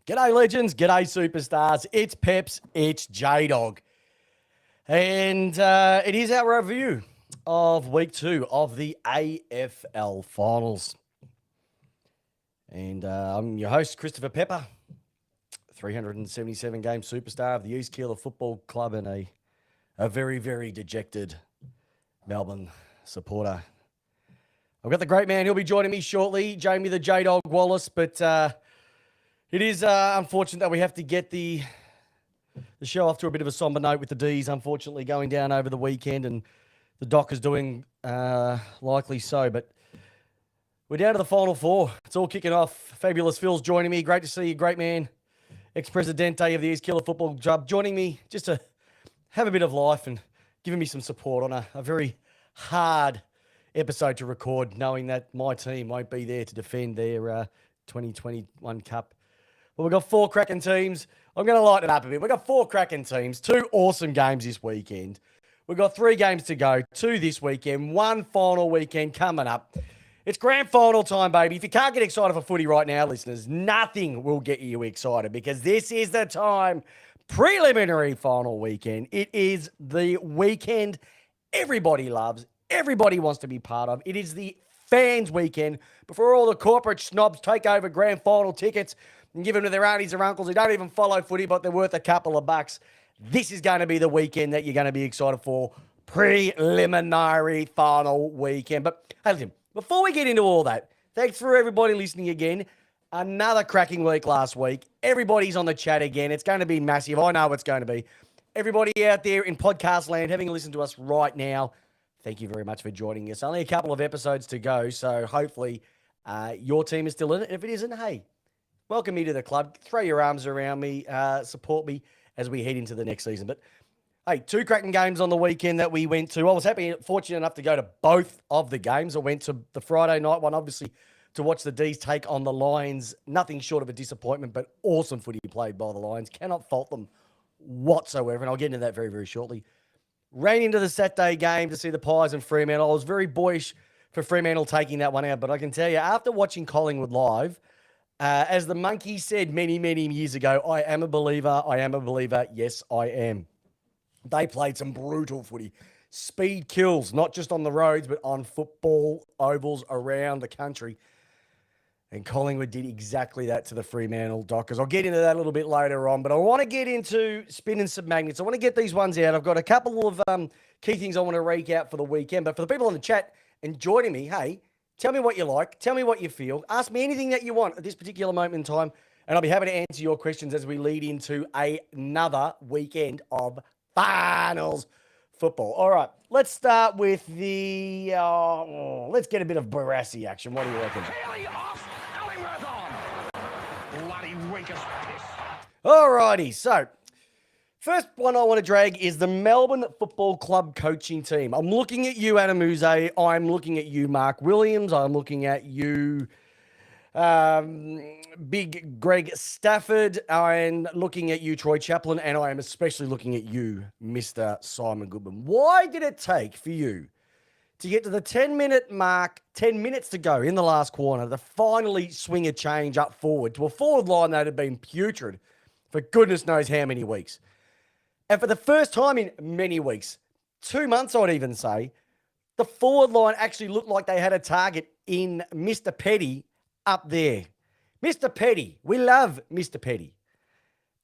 G'day legends, g'day superstars. It's Peps, it's J-Dog. And it is our review of week 2 of the AFL finals. And I'm your host, Christopher Pepper, 377-game superstar of the East Keilor Football Club and a very, very dejected Melbourne supporter. I've got the great man. He'll be joining me shortly, Jamie the J-Dog Wallis, but it is unfortunate that we have to get the show off to a bit of a somber note with the D's, unfortunately, going down over the weekend, and the Doc is doing likely so. But we're down to the Final Four. It's all kicking off. Fabulous Phil's joining me. Great to see you, great man. Ex-Presidente of the East Keilor Football Club, joining me just to have a bit of life and giving me some support on a very hard episode to record, knowing that my team won't be there to defend their 2021 Cup. Well, we've got 4 cracking teams. I'm going to lighten it up a bit. We've got 4 cracking teams, 2 awesome games this weekend. We've got 3 games to go, 2 this weekend, 1 final weekend coming up. It's grand final time, baby. If you can't get excited for footy right now, listeners, nothing will get you excited because this is the time. Preliminary final weekend. It is the weekend everybody loves, everybody wants to be part of. It is the fans' weekend before all the corporate snobs take over grand final tickets and give them to their aunties or uncles who don't even follow footy, but they're worth a couple of bucks. This is going to be the weekend that you're going to be excited for. Preliminary final weekend. But hey, listen, before we get into all that, thanks for everybody listening again. Another cracking week last week. Everybody's on the chat again. It's going to be massive. I know it's going to be. Everybody out there in podcast land having a listen to us right now, thank you very much for joining us. Only a couple of episodes to go, so hopefully your team is still in it. If it isn't, hey, welcome me to the club. Throw your arms around me. Support me as we head into the next season. But, hey, 2 cracking games on the weekend that we went to. I was fortunate enough to go to both of the games. I went to the Friday night one, obviously, to watch the D's take on the Lions. Nothing short of a disappointment, but awesome footy played by the Lions. Cannot fault them whatsoever, and I'll get into that very, very shortly. Ran into the Saturday game to see the Pies and Fremantle. I was very boyish for Fremantle taking that one out, but I can tell you, after watching Collingwood live, as the monkey said many, many years ago, I am a believer, yes, I am. They played some brutal footy. Speed kills, not just on the roads, but on football ovals around the country. And Collingwood did exactly that to the Fremantle Dockers. I'll get into that a little bit later on, but I want to get into spinning some magnets. I want to get these ones out. I've got a couple of key things I want to rake out for the weekend. But for the people on the chat and joining me, hey, tell me what you like. Tell me what you feel. Ask me anything that you want at this particular moment in time, and I'll be happy to answer your questions as we lead into another weekend of finals football. All right, let's start with the... let's get a bit of Barassi action. What do you reckon? All righty, so first one I want to drag is the Melbourne Football Club coaching team. I'm looking at you, Adam Uze. I'm looking at you, Mark Williams. I'm looking at you, Big Greg Stafford. I'm looking at you, Troy Chaplin, and I am especially looking at you, Mr. Simon Goodman. Why did it take for you to get to the 10-minute mark, 10 minutes to go in the last quarter, to finally swing a change up forward to a forward line that had been putrid for goodness knows how many weeks? And for the first time in many weeks, 2 months I'd even say, the forward line actually looked like they had a target in Mr. Petty up there. Mr. Petty. We love Mr. Petty.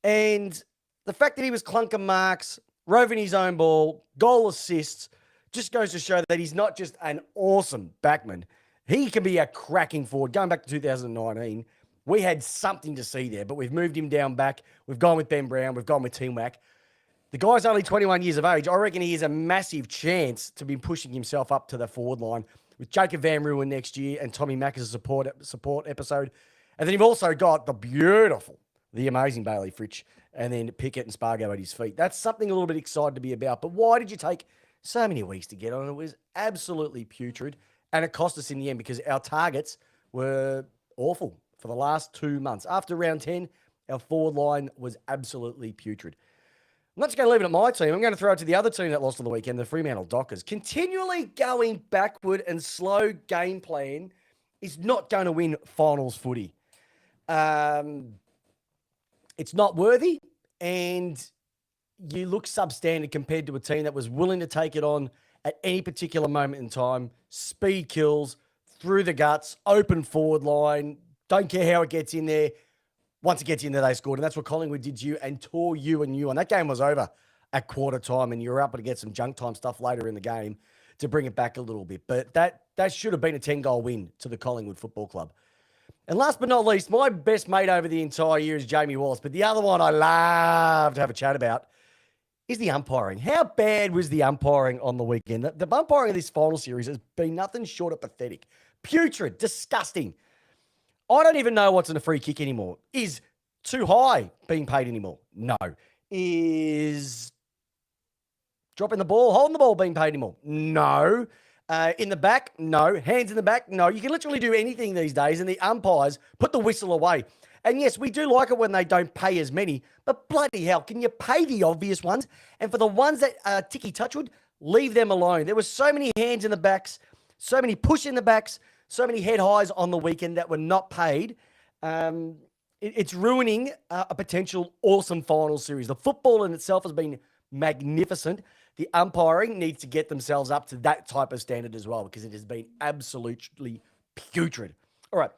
And the fact that he was clunker marks, roving his own ball, goal assists, just goes to show that he's not just an awesome backman. He can be a cracking forward. Going back to 2019, we had something to see there, but we've moved him down back. We've gone with Ben Brown. We've gone with Team Wack. The guy's only 21 years of age. I reckon he has a massive chance to be pushing himself up to the forward line with Jacob Van Ruin next year and Tommy Mack as a support episode. And then you've also got the amazing Bailey Fritsch, and then Pickett and Spargo at his feet. That's something a little bit excited to be about. But why did you take so many weeks to get on? It was absolutely putrid, and it cost us in the end because our targets were awful for the last 2 months. After round 10, our forward line was absolutely putrid. I'm not just going to leave it at my team. I'm going to throw it to the other team that lost on the weekend, the Fremantle Dockers. Continually going backward and slow game plan is not going to win finals footy. it's not worthy, and you look substandard compared to a team that was willing to take it on at any particular moment in time. Speed kills, through the guts, open forward line. Don't care how it gets in there. Once it gets in there, they scored. And that's what Collingwood did to you and tore you a new one. That game was over at quarter time, and you were up to get some junk time stuff later in the game to bring it back a little bit. But that should have been a 10-goal win to the Collingwood Football Club. And last but not least, my best mate over the entire year is Jamie Wallis. But the other one I love to have a chat about is the umpiring. How bad was the umpiring on the weekend? The umpiring of this final series has been nothing short of pathetic. Putrid, disgusting. I don't even know what's in a free kick anymore. Is too high being paid anymore? No. Is dropping the ball, holding the ball being paid anymore? No. In the back? No. Hands in the back? No. You can literally do anything these days, and the umpires put the whistle away. And yes, we do like it when they don't pay as many, but bloody hell, can you pay the obvious ones? And for the ones that are Ticky Touchwood, leave them alone. There were so many hands in the backs, so many push in the backs, so many head highs on the weekend that were not paid. It's ruining a potential awesome final series. The football in itself has been magnificent. The umpiring needs to get themselves up to that type of standard as well, because it has been absolutely putrid. All right.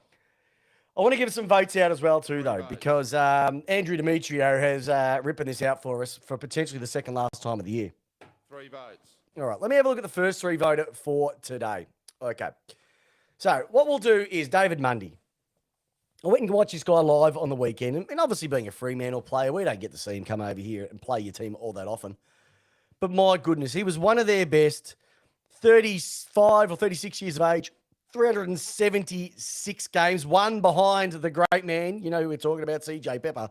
I want to give some votes out as well too, though, because Andrew Demetrio has ripping this out for us for potentially the second last time of the year. 3 votes. All right, let me have a look at the first 3 voter for today. Okay. So what we'll do is David Mundy. I went and watched this guy live on the weekend, and obviously being a Fremantle player, we don't get to see him come over here and play your team all that often. But my goodness, he was one of their best, 35 or 36 years of age, 376 games, one behind the great man, you know who we're talking about, CJ Pepper.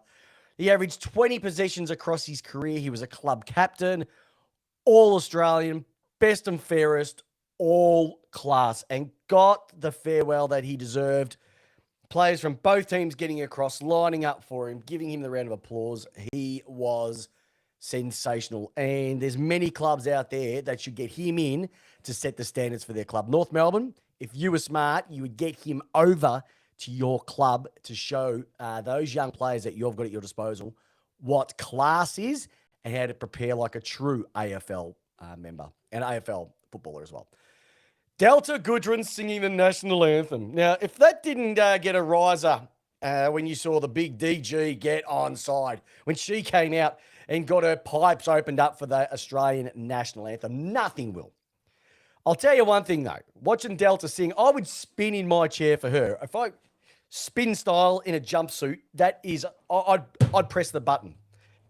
He averaged 20 possessions across his career. He was a club captain, all-Australian, best and fairest, all class, and got the farewell that he deserved. Players from both teams getting across, lining up for him, giving him the round of applause. He was sensational. And there's many clubs out there that should get him in to set the standards for their club. North Melbourne, if you were smart, you would get him over to your club to show those young players that you've got at your disposal what class is and how to prepare like a true AFL member and AFL footballer as well. Delta Goodwin singing the national anthem. Now, if that didn't get a riser when you saw the big DG get on side, when she came out and got her pipes opened up for the Australian national anthem, nothing will. I'll tell you one thing, though. Watching Delta sing, I would spin in my chair for her. If I spin style in a jumpsuit, that is, I'd press the button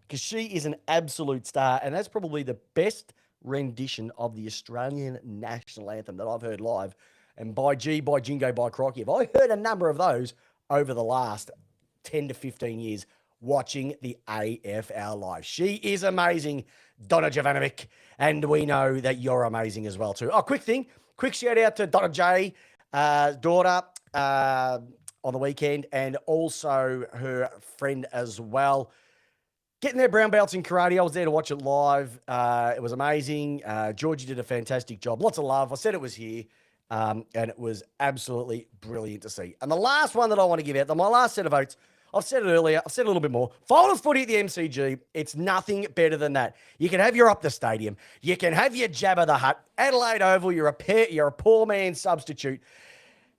because she is an absolute star, and that's probably the best rendition of the Australian national anthem that I've heard live. And by jingo, by crikey, if I heard a number of those over the last 10 to 15 years watching the AFL live. She is amazing, Donna Jovanovic, and we know that you're amazing as well too. Oh, quick shout out to Donna J, daughter on the weekend, and also her friend as well. Getting their brown belts in karate. I was there to watch it live. It was amazing. Georgie did a fantastic job. Lots of love. I said it was here, and it was absolutely brilliant to see. And the last one that I want to give out, my last set of votes, I've said it earlier, I've said a little bit more. Finals footy at the MCG, it's nothing better than that. You can have your Up the Stadium. You can have your Jabba the Hutt. Adelaide Oval, you're a poor man's substitute.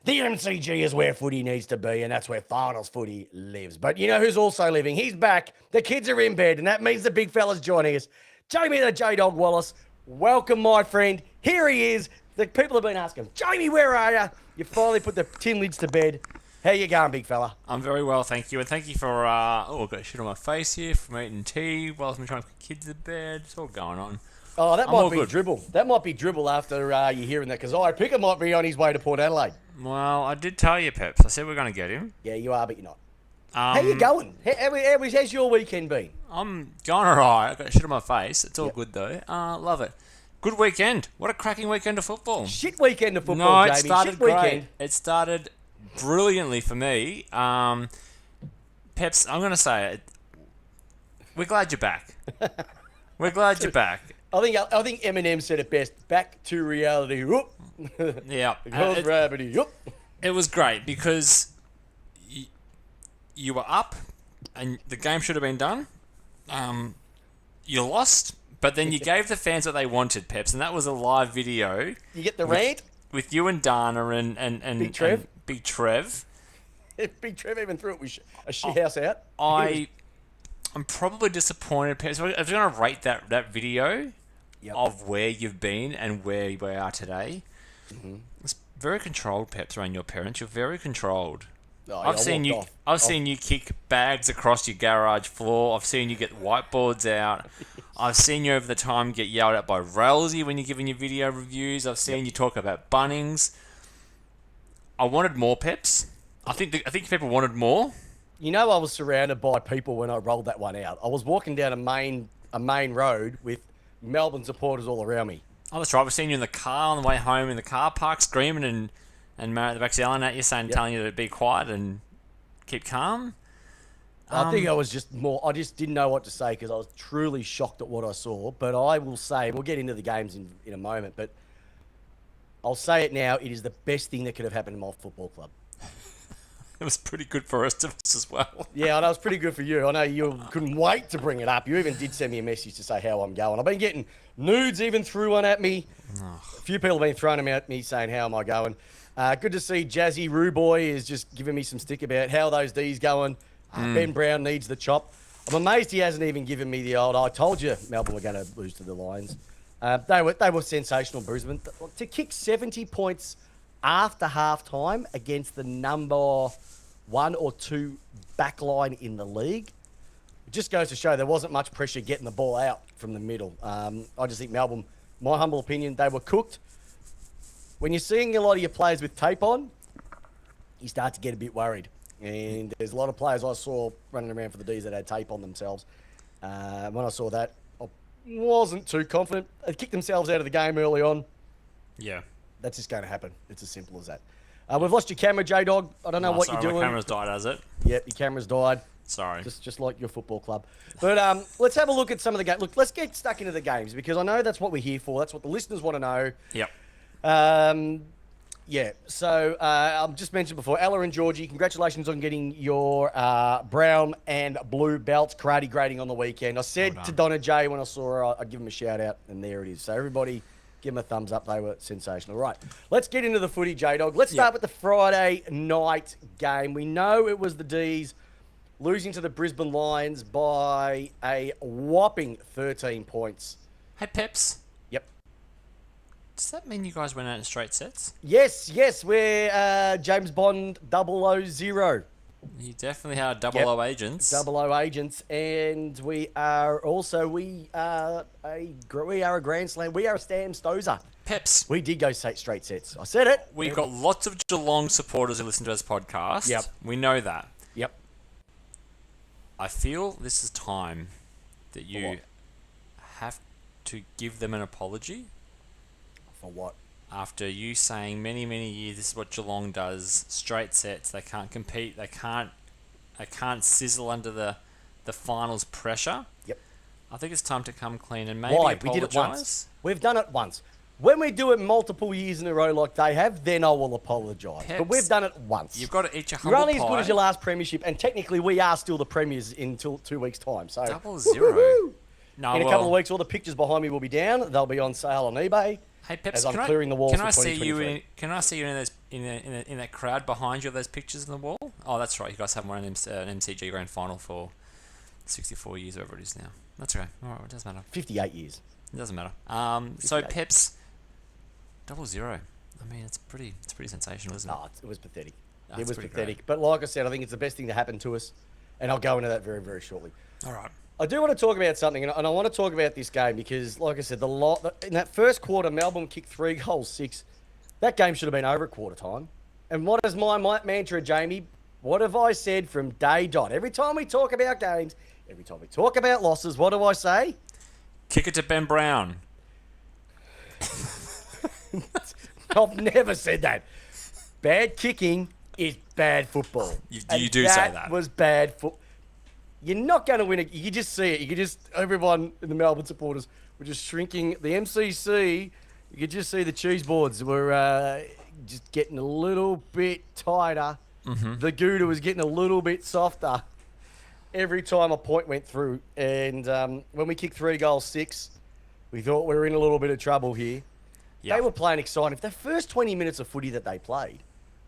The MCG is where footy needs to be, and that's where finals footy lives. But you know who's also living? He's back. The kids are in bed, and that means the big fella's joining us. Jamie the J-Dog Wallis, welcome, my friend. Here he is. The people have been asking, Jamie, where are you? You finally put the tin lids to bed. How you going, big fella? I'm very well, thank you. And thank you for, I've got shit on my face here from eating tea while I'm trying to put kids to bed. It's all going on. Oh, that might be dribble. That might be dribble after you hearing that, because I pick it might be on his way to Port Adelaide. Well, I did tell you, Peps. I said we're going to get him. Yeah, you are, but you're not. How you going? How's your weekend been? I'm going all right. I've got shit on my face. It's all good, though. Love it. Good weekend. What a cracking weekend of football. Shit weekend of football, No, it Jamie. started Shit great. weekend. It started brilliantly for me. Peps, I'm going to say it. We're glad you're back. We're glad you're back. I think Eminem said it best. Back to reality. Whoop. Yeah. Gravity. Whoop. It was great because you were up and the game should have been done. You lost, but then you gave the fans what they wanted, Peps, and that was a live video. You get the rant? With you and Dana and Big Trev. and Big Trev. Big Trev even threw it with a shit house out. I'm probably disappointed, Peps. I was going to rate that video of where you've been and where we are today. Mm-hmm. It's very controlled, Peps, around your parents. You're very controlled. Oh, I've seen you kick bags across your garage floor. I've seen you get whiteboards out. I've seen you over the time get yelled at by Railsy when you're giving your video reviews. I've seen you talk about Bunnings. I wanted more, Peps. I think people wanted more. You know, I was surrounded by people when I rolled that one out. I was walking down a main road with Melbourne supporters all around me. Oh, that's right. We've seen you in the car on the way home in the car park screaming and Matt at the back's yelling at you, telling you to be quiet and keep calm. I think I was I just didn't know what to say because I was truly shocked at what I saw. But I will say, we'll get into the games in a moment, but I'll say it now, it is the best thing that could have happened to my football club. It was pretty good for the rest of us as well. Yeah, I know it's pretty good for you. I know you couldn't wait to bring it up. You even did send me a message to say how I'm going. I've been getting nudes even threw one at me. A few people have been throwing them at me saying, how am I going? Good to see Jazzy Ruboy is just giving me some stick about how those D's going. Ben Brown needs the chop. I'm amazed he hasn't even given me the old, I told you Melbourne were going to lose to the Lions. They were sensational, Brisbane. To kick 70 points after half-time against the number 1 or 2 backline in the league, it just goes to show there wasn't much pressure getting the ball out from the middle. I just think Melbourne, my humble opinion, they were cooked. When you're seeing a lot of your players with tape on, you start to get a bit worried. And there's a lot of players I saw running around for the D's that had tape on themselves. When I saw that, I wasn't too confident. They kicked themselves out of the game early on. Yeah. That's just going to happen. It's as simple as that. We've lost your camera, J-Dog. I don't know what you're doing. My camera's died, has it? Yep, your camera's died. Sorry. Just like your football club. But let's have a look at some of the games. Look, let's get stuck into the games because I know that's what we're here for. That's what the listeners want to know. Yep. Yeah, so I've just mentioned before, Ella and Georgie, congratulations on getting your brown and blue belts, karate grading on the weekend. I said to Donna J when I saw her, I'd give them a shout out, and there it is. So everybody, give them a thumbs up. They were sensational. Right, let's get into the footy, J-Dog. Let's start with the Friday night game. We know it was the D's losing to the Brisbane Lions by a whopping 13 points. Hey, Peps. Yep. Does that mean you guys went out in straight sets? Yes, we're James Bond 000. You definitely had double O agents. Double O agents, and we are a Grand Slam. We are a Stam Stozer. Peps. We did go straight sets. I said it. We've got lots of Geelong supporters who listen to this podcast. Yep. We know that. Yep. I feel this is time that you have to give them an apology. For what? After you saying many, many years, this is what Geelong does, straight sets, they can't compete, they can't sizzle under the finals pressure. Yep. I think it's time to come clean and maybe Why? apologise. We did it once. We've done it once. When we do it multiple years in a row like they have, then I will apologise. But we've done it once. You've got to eat your You're humble only as good as your last premiership, and technically we are still the premiers until 2 weeks' time. So 0. woohoo! No, in a couple of weeks, all the pictures behind me will be down. They'll be on sale on eBay. Hey Peps, as I'm clearing the walls can for I see 2023. Can I see you in that crowd behind you of those pictures on the wall? Oh, that's right. You guys haven't won an MCG Grand Final for 64 years, whatever it is now. That's okay. All right, it doesn't matter. 58 years. It doesn't matter. So Peps, 0. I mean, it's pretty sensational, isn't it? No, it was pathetic. Oh, it was pathetic. great. But like I said, I think it's the best thing to happen to us, and I'll go into that very, very shortly. All right. I do want to talk about something, and I want to talk about this game because, like I said, in that first quarter, Melbourne kicked 3 goals, 6. That game should have been over at quarter time. And what is my mantra, Jamie? What have I said from day dot? Every time we talk about games, every time we talk about losses, what do I say? Kick it to Ben Brown. I've never said that. Bad kicking is bad football. You do say that. That was bad football. You're not going to win it. You could just see it. You could just, everyone in the Melbourne supporters were just shrinking. The MCC, you could just see the cheese boards were just getting a little bit tighter. Mm-hmm. The Gouda was getting a little bit softer. every time a point went through. And when we kicked 3 goals, 6, we thought we were in a little bit of trouble here. Yeah. They were playing exciting. For the first 20 minutes of footy that they played,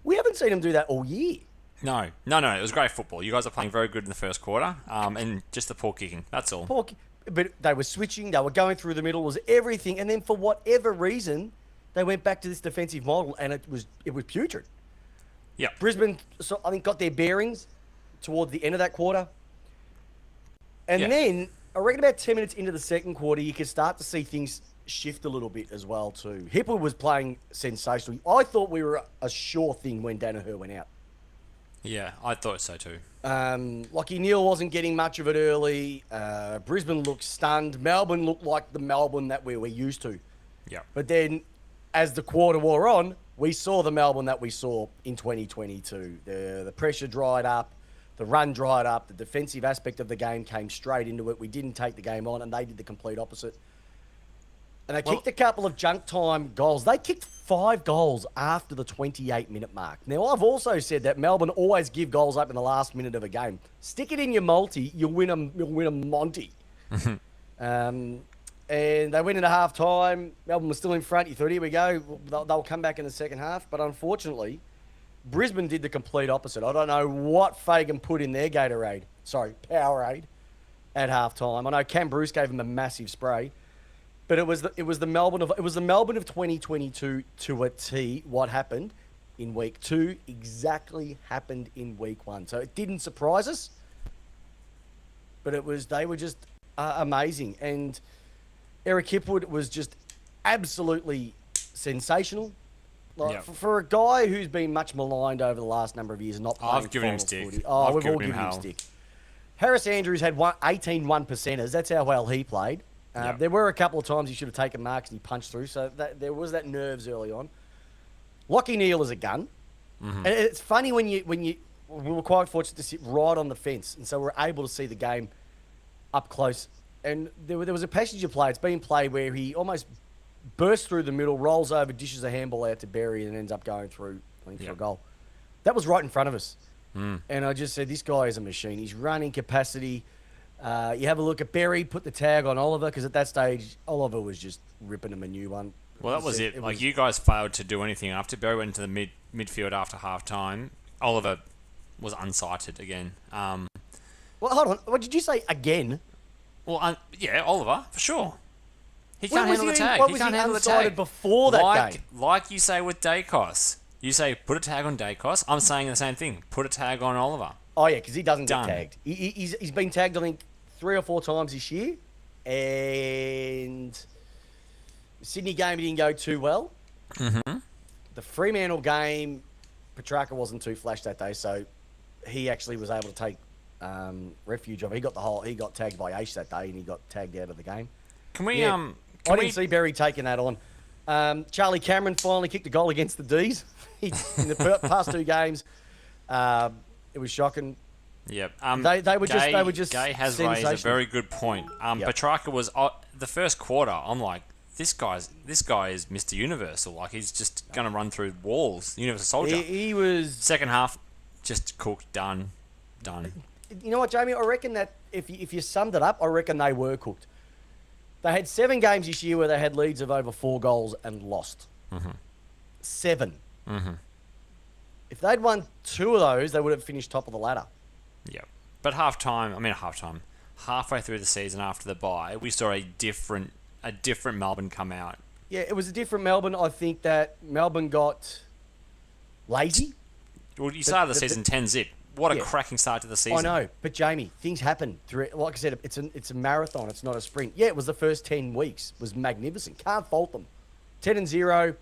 we haven't seen them do that all year. No. It was great football. You guys are playing very good in the first quarter, and just the poor kicking. That's all. But they were switching. They were going through the middle. It was everything. And then for whatever reason, they went back to this defensive model, and it was putrid. Yeah. Brisbane, so I think, got their bearings towards the end of that quarter. And then, I reckon about 10 minutes into the second quarter, you could start to see things shift a little bit as well too. Hipper was playing sensationally. I thought we were a sure thing when Danaher went out. Yeah, I thought so too. Lockie Neal wasn't getting much of it early. Brisbane looked stunned. Melbourne looked like the Melbourne that we're used to. Yeah. But then, as the quarter wore on, we saw the Melbourne that we saw in 2022. The pressure dried up. The run dried up. The defensive aspect of the game came straight into it. We didn't take the game on, and they did the complete opposite. And they kicked a couple of junk time goals. They kicked 5 goals after the 28-minute mark. Now, I've also said that Melbourne always give goals up in the last minute of a game. Stick it in your multi, you'll win a Monty. And they went into half-time. Melbourne was still in front. You thought, here we go. They'll come back in the second half. But unfortunately, Brisbane did the complete opposite. I don't know what Fagan put in their Powerade at half-time. I know Cam Bruce gave him a massive spray. But it was the Melbourne of 2022 to a T. What happened in week 2 exactly happened in week 1. So it didn't surprise us. But they were just amazing. And Eric Hipwood was just absolutely sensational. For a guy who's been much maligned over the last number of years and not playing I've given him stick. Footy. We've all given him stick. Harris Andrews had 18 1%ers. That's how well he played. There were a couple of times he should have taken marks and he punched through, so there was that nerves early on. Lockie Neal is a gun. And it's funny we were quite fortunate to sit right on the fence, and so we're able to see the game up close. And there was a passage of play, it's been played where he almost bursts through the middle, rolls over, dishes a handball out to Berry, and ends up going through, I think, for a goal. That was right in front of us. And I just said, this guy is a machine. He's running capacity. You have a look at Berry, put the tag on Oliver, because at that stage, Oliver was just ripping him a new one. Well, that was it. You guys failed to do anything after. Berry went into the midfield after half-time. Oliver was unsighted again. Well, hold on. What did you say, again? Well, yeah, Oliver, for sure. He can't handle the tag. He can't handle the tag before that game. Like you say with Dacos. You say, put a tag on Dacos. I'm saying the same thing. Put a tag on Oliver. Oh, yeah, because he doesn't get tagged. He's been tagged, I think, 3 or 4 times this year. And the Sydney game, he didn't go too well. The Fremantle game, Petrarca wasn't too flash that day, so he actually was able to take refuge of it. He got tagged by Ace that day, and he got tagged out of the game. I didn't see Berry taking that on. Charlie Cameron finally kicked a goal against the D's. In the past 2 games, it was shocking. Yep. They were just Gay has raised a very good point. Petrarca was the first quarter. I'm like, this guy is Mr. Universal. Like, he's just gonna run through walls. Universal Soldier. He was. Second half, just cooked. Done. You know what, Jamie? I reckon that if you summed it up, I reckon they were cooked. They had 7 games this year where they had leads of over 4 goals and lost. 7. If they'd won 2 of those, they would have finished top of the ladder. Yeah. But halfway through the season after the bye, we saw a different Melbourne come out. Yeah, it was a different Melbourne. I think that Melbourne got lazy. Well, you started the season 10-zip. What a cracking start to the season. I know, but Jamie, things happen. Like I said, it's a marathon. It's not a sprint. Yeah, it was the first 10 weeks. It was magnificent. Can't fault them. 10-0.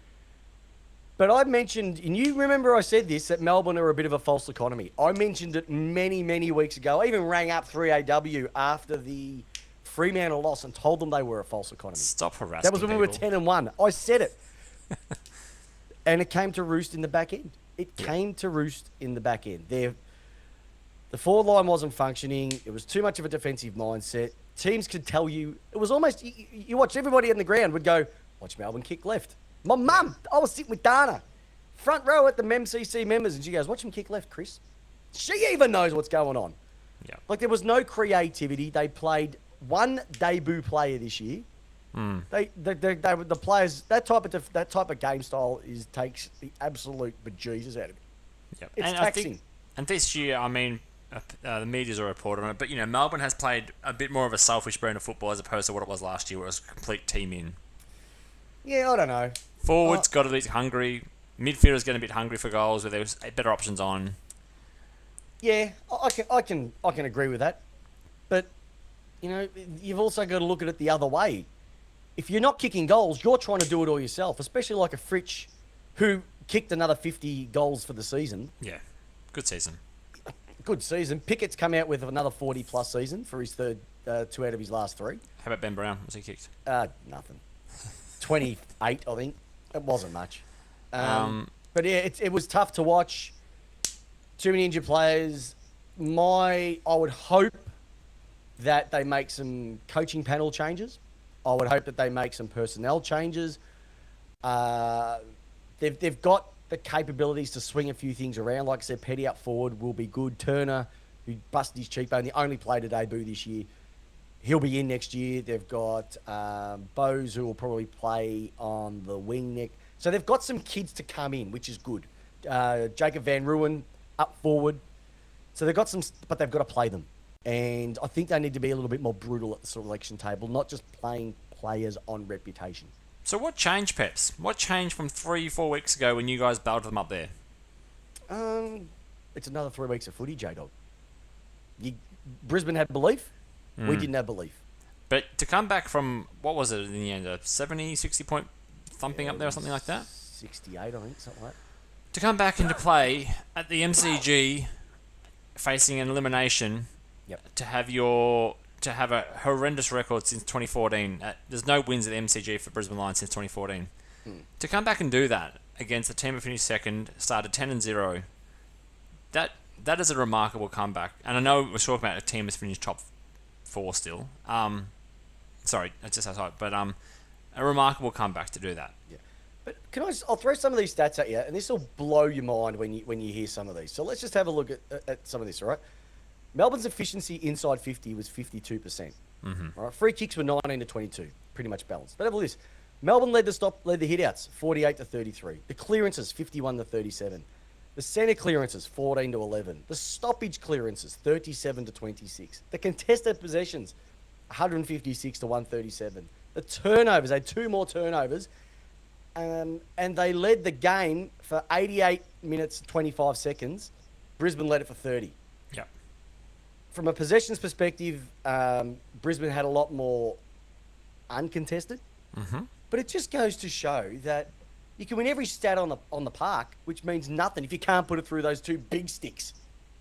But I mentioned, and you remember I said this, that Melbourne are a bit of a false economy. I mentioned it many, many weeks ago. I even rang up 3AW after the Fremantle loss and told them they were a false economy. Stop harassing That was when we were 10-1. I said it. And it came to roost in the back end. It came to roost in the back end. The forward line wasn't functioning. It was too much of a defensive mindset. Teams could tell you. It was almost, you watch everybody on the ground would go, watch Melbourne kick left. My mum, I was sitting with Dana, front row at the MCC members, and she goes, watch him kick left, Chris. She even knows what's going on. Yeah. Like, there was no creativity. They played one debut player this year. The players, that type of game style takes the absolute bejesus out of it. Yep. It's and taxing. And this year, I mean, the media's already reported on it, but Melbourne has played a bit more of a selfish brand of football as opposed to what it was last year, where it was a complete team in. Yeah, I don't know. Forwards got a bit hungry. Midfielders getting a bit hungry for goals, where there was better options on. Yeah, I can agree with that, but you've also got to look at it the other way. If you're not kicking goals, you're trying to do it all yourself, especially like a Fritsch who kicked another 50 goals for the season. Yeah, good season. Good season. Pickett's come out with another 40-plus season for his third, 2 out of his last 3. How about Ben Brown? What's he kicked? Nothing. 28, I think. It wasn't much. But yeah, it was tough to watch. Too many injured players. I would hope that they make some coaching panel changes. I would hope that they make some personnel changes. They've got the capabilities to swing a few things around. Like I said, Petty up forward will be good. Turner, who busted his cheekbone, the only player to debut this year, he'll be in next year. They've got Bose, who will probably play on the wing neck. So they've got some kids to come in, which is good. Jacob Van Ruin up forward. So they've got some, but they've got to play them. And I think they need to be a little bit more brutal at the selection table, not just playing players on reputation. So what changed, Peps? What changed from 3-4 weeks ago when you guys battled them up there? It's another 3 weeks of footy, J-Dog. Brisbane had belief. We didn't have belief. But to come back from, what was it in the end, a 70, 60-point thumping up there or something like that? 68, I think, something like that. To come back into play at the MCG, facing an elimination, to have a horrendous record since 2014. There's no wins at the MCG for Brisbane Lions since 2014. To come back and do that against a team that finished second, started 10-0, that is a remarkable comeback. And I know we're talking about a team that's finished top 4 still. Sorry, that's just outside. But a remarkable comeback to do that. Yeah. But I'll throw some of these stats at you, and this will blow your mind when you hear some of these. So let's just have a look at some of this, all right? Melbourne's efficiency inside 50 was 52%. All right, free kicks were 19-22, pretty much balanced. But have a look at this. Melbourne led the hitouts, 48-33. The clearances, 51-37. The centre clearances, 14-11. The stoppage clearances, 37-26. The contested possessions, 156-137. The turnovers, they had 2 more turnovers. And they led the game for 88 minutes, 25 seconds. Brisbane led it for 30. Yeah. From a possessions perspective, Brisbane had a lot more uncontested. But it just goes to show that you can win every stat on the park, which means nothing if you can't put it through those 2 big sticks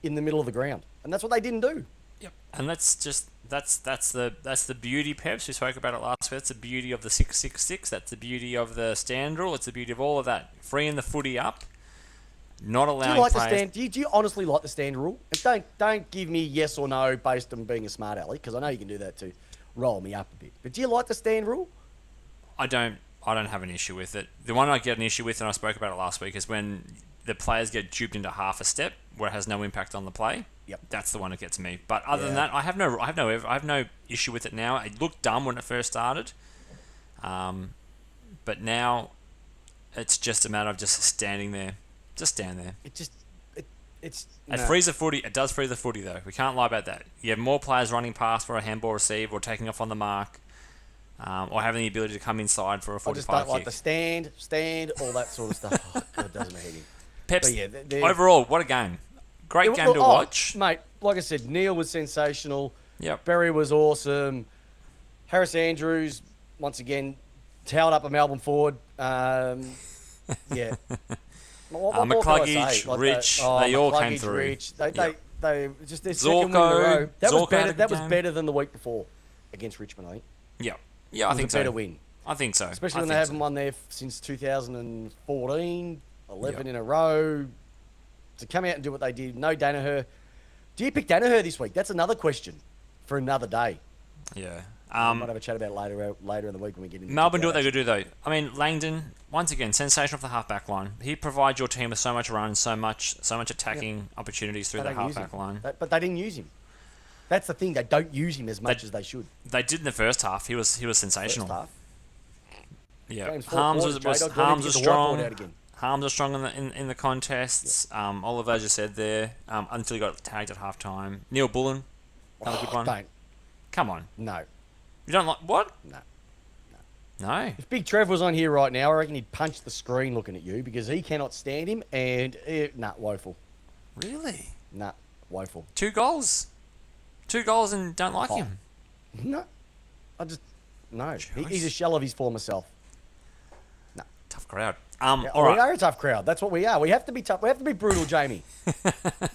in the middle of the ground. And that's what they didn't do. Yep. And that's the beauty, Peps. We spoke about it last week. That's the beauty of the 666. That's the beauty of the stand rule. It's the beauty of all of that. Freeing the footy up, not allowing. Do you like players... the stand? Do you honestly like the stand rule? And don't give me yes or no based on being a smart aleck, because I know you can do that to roll me up a bit. But do you like the stand rule? I don't have an issue with it. The one I get an issue with, and I spoke about it last week, is when the players get duped into half a step where it has no impact on the play. Yep. That's the one that gets me. But other than that, I have no issue with it now. It looked dumb when it first started, but now it's just a matter of just standing there. Just stand there. It frees the footy. It does free the footy though. We can't lie about that. You have more players running past for a handball receive or taking off on the mark. Or having the ability to come inside for a 45 I just don't kick. like the stand, all that sort of stuff. Oh, God, it does my head in. Peps, yeah, overall, what a game. Great game to watch. Mate, like I said, Neil was sensational. Yep. Berry was awesome. Harris Andrews, once again, towed up a Melbourne forward. Yeah. What more can I say? McCluggage, Rich, they all came through. Rich, they just their second win in a row. That was better than the week before against Richmond, I think. Yeah, I think so. Better win. I think so. Especially when they haven't won there since 2014, 11 in a row. To come out and do what they did, no Danaher. Do you pick Danaher this week? That's another question for another day. Yeah. We might have a chat about it later in the week when we get into Melbourne do what they could do, though. I mean, Langdon, once again, sensational for the half-back line. He provides your team with so much run, so much attacking opportunities through the half-back line. But they didn't use him. That's the thing. They don't use him as much as they should. They did in the first half. He was sensational. First half. Yeah, Game's Harms four quarters, J-Dog. Do you want Harms me was to get the whiteboard strong. out again? Harms was strong in the contests. Oliver, as you said there, until he got tagged at half time. Neil Bullen, another good one. Don't. Come on, No. you don't like what? No. No. If Big Trev was on here right now, I reckon he'd punch the screen looking at you because he cannot stand him and, woeful. Really? Nah, woeful. 2 goals. 2 goals and don't like him. No. No. He's a shell of his former self. Tough crowd. Yeah, All we right. are a tough crowd. That's what we are. We have to be tough. We have to be brutal, Jamie.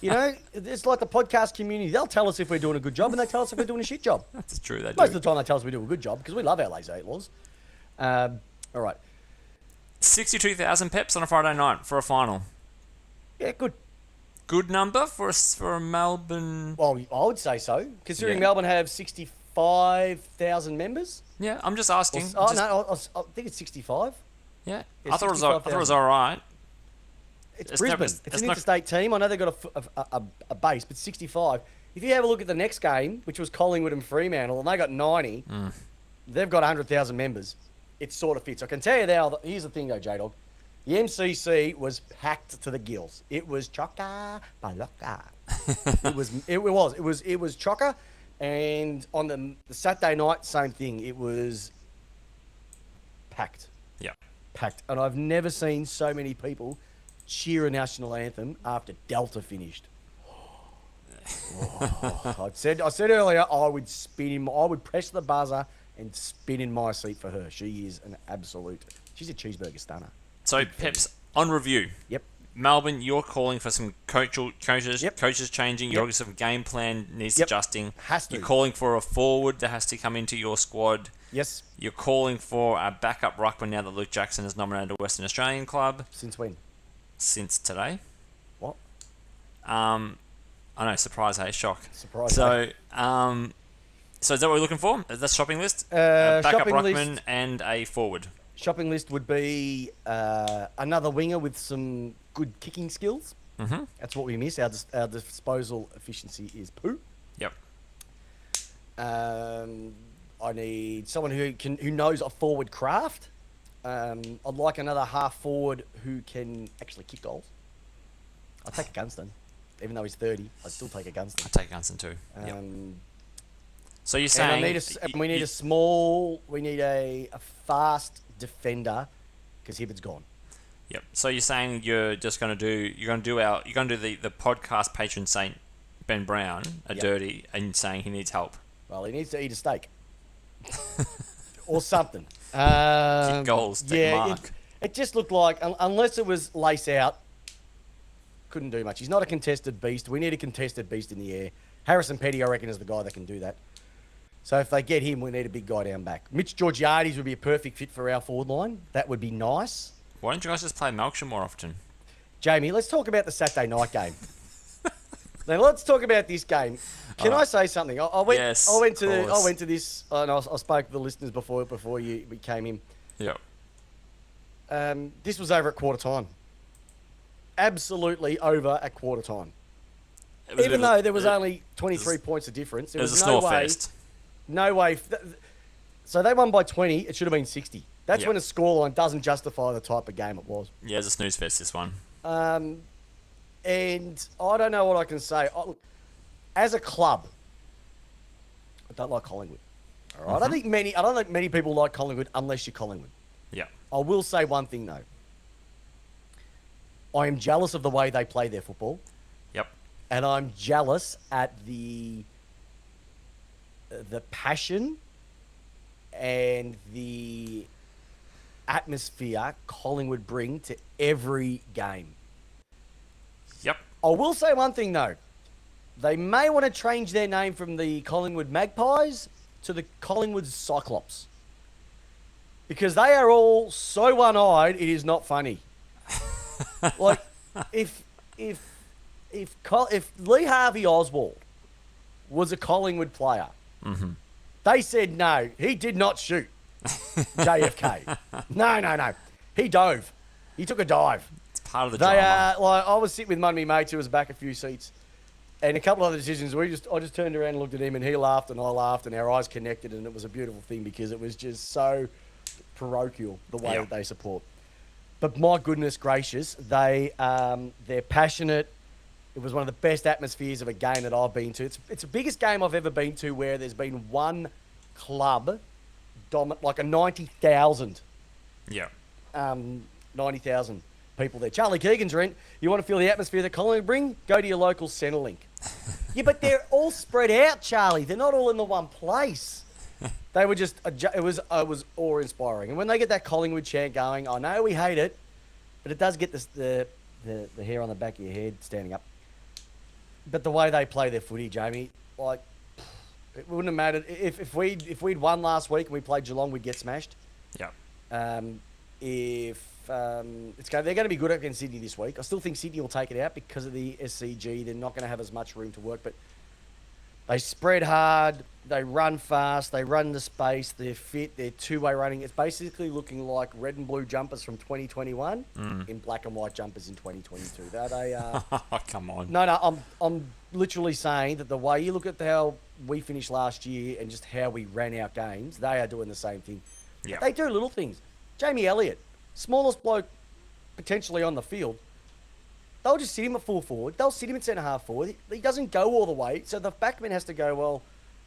You know, it's like the podcast community. They'll tell us if we're doing a good job and they tell us if we're doing a shit job. That's true. They Most do. of the time they tell us we do a good job because we love our lazy outlaws. All right. 62,000 peps on a Friday night for a final. Yeah, good. Good number for a Melbourne. Well, I would say so. Considering Yeah. Melbourne have 65,000 members. Yeah, I'm just asking. I think it's 65. Yeah, Yeah, I thought it was all right. It's It's Brisbane. never- it's it's an not- interstate team. I know they've got a base, but 65. If you have a look at the next game, which was Collingwood and Fremantle, and they got 90, they've got 100,000 members. It sort of fits. I can tell you now, here's the thing though, J-Dog. The MCC was packed to the gills. It was chocker, baloka. It was chocker. And on the Saturday night, same thing. It was packed. Yeah. Packed. And I've never seen so many people cheer a national anthem after Delta finished. I said earlier I would press the buzzer and spin in my seat for her. She is an absolute. She's a cheeseburger stunner. So Peps on review. Yep. Melbourne, you're calling for some coaches Yep. changing. Yep. You're some game plan needs Yep. adjusting. Has to. You're calling for a forward that has to come into your squad. Yes. You're calling for a backup ruckman now that Luke Jackson is nominated to Western Australian club Since when? since today. What? I know, surprise, hey, shock. Surprise. So, so is that what we're looking for? Is that shopping list? Uh, Backup shopping ruckman list. and a forward. Shopping list would be another winger with some good kicking skills. Mm-hmm. That's what we miss. Our disposal efficiency is poo. Yep. I need someone who knows a forward craft. I'd like another half forward who can actually kick goals. I'd take a Gunston. Even though he's 30, I'd still take a Gunston. I'll take Gunson too. Yep. So you're And saying we need a fast defender because Hibbard's gone. Yep. So you're saying you're going to do the podcast patron saint Ben Brown a Yep. dirty and saying he needs help. Well, he needs to eat a steak or something. Kick goals, take mark. It just looked like unless it was lace out, couldn't do much. He's not a contested beast. We need a contested beast in the air. Harrison Petty, I reckon, is the guy that can do that. So if they get him, we need a big guy down back. Mitch Georgiades would be a perfect fit for our forward line. That would be nice. Why don't you guys just play Melksham more often? Jamie, let's talk about the Saturday night game. Then let's talk about this game. Can I say something? I went to this, and I spoke to the listeners before we came in. Yep. This was over at quarter time. Absolutely over at quarter time. Even though there was only 23 points of difference, It was a no snore way. fest. No way. So they won by 20. It should have been 60. That's Yep. when a scoreline doesn't justify the type of game it was. Yeah, it's a snooze fest, this one. And I don't know what I can say. Look, as a club, I don't like Collingwood. All right? I don't think many people like Collingwood unless you're Collingwood. Yeah. I will say one thing though. I am jealous of the way they play their football, Yep. and I'm jealous at the passion and the atmosphere Collingwood bring to every game. Yep. I will say one thing though. They may want to change their name from the Collingwood Magpies to the Collingwood Cyclops. Because they are all so one-eyed, it is not funny. Like, if Lee Harvey Oswald was a Collingwood player, they said no, he did not shoot JFK. No. He dove. He took a dive. It's part of the They drama. are, like, I was sitting with one of my mates who was back a few seats, And a couple other decisions, I just turned around and looked at him, and he laughed and I laughed, and our eyes connected, and it was a beautiful thing because it was just so parochial the way that they support. But my goodness gracious, they're passionate. It was one of the best atmospheres of a game that I've been to. It's the biggest game I've ever been to where there's been one club, like a 90,000. Yeah. 90,000 people there. Charlie Keegan's rent. You want to feel the atmosphere that Collingwood bring? Go to your local Centrelink. Yeah, but they're all spread out, Charlie. They're not all in the one place. They were just, it was awe-inspiring. And when they get that Collingwood chant going, I know we hate it, but it does get the hair on the back of your head standing up. But the way they play their footy, Jamie, like, it wouldn't have mattered. If we'd won last week and we played Geelong, we'd get smashed. Yeah. They're going to be good against Sydney this week. I still think Sydney will take it out because of the SCG. They're not going to have as much room to work, but they spread hard, they run fast, they run the space, they're fit, they're two-way running. It's basically looking like red and blue jumpers from 2021 in black and white jumpers in 2022. They are. Oh, come on. No, I'm literally saying that the way you look at how we finished last year and just how we ran our games, they are doing the same thing. Yeah. They do little things. Jamie Elliott, smallest bloke potentially on the field. They'll just sit him at full forward. They'll sit him at centre-half forward. He doesn't go all the way. So the backman has to go, well,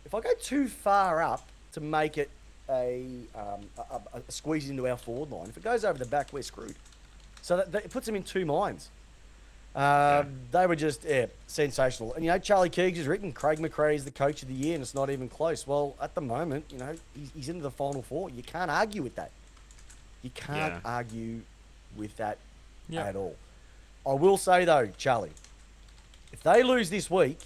if I go too far up to make it a squeeze into our forward line, if it goes over the back, we're screwed. So that it puts them in two minds. They were just sensational. And, Charlie Keegs has written Craig McRae is the coach of the year, and it's not even close. Well, at the moment, he's into the Final Four. You can't argue with that. You can't argue with that at all. I will say, though, Charlie, if they lose this week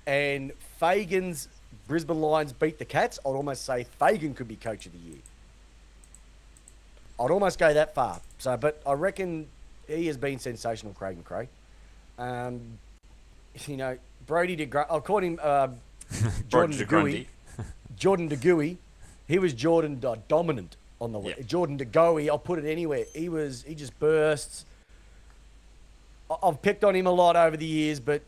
and Fagan's Brisbane Lions beat the Cats, I'd almost say Fagan could be coach of the year. I'd almost go that far. But I reckon he has been sensational, Craig McRae. Brody DeGrundy, I'll call him Jordan DeGoey. Jordan DeGoey. He was Jordan dominant on the week. Jordan DeGoey, I'll put it anywhere. He just bursts. I've picked on him a lot over the years, but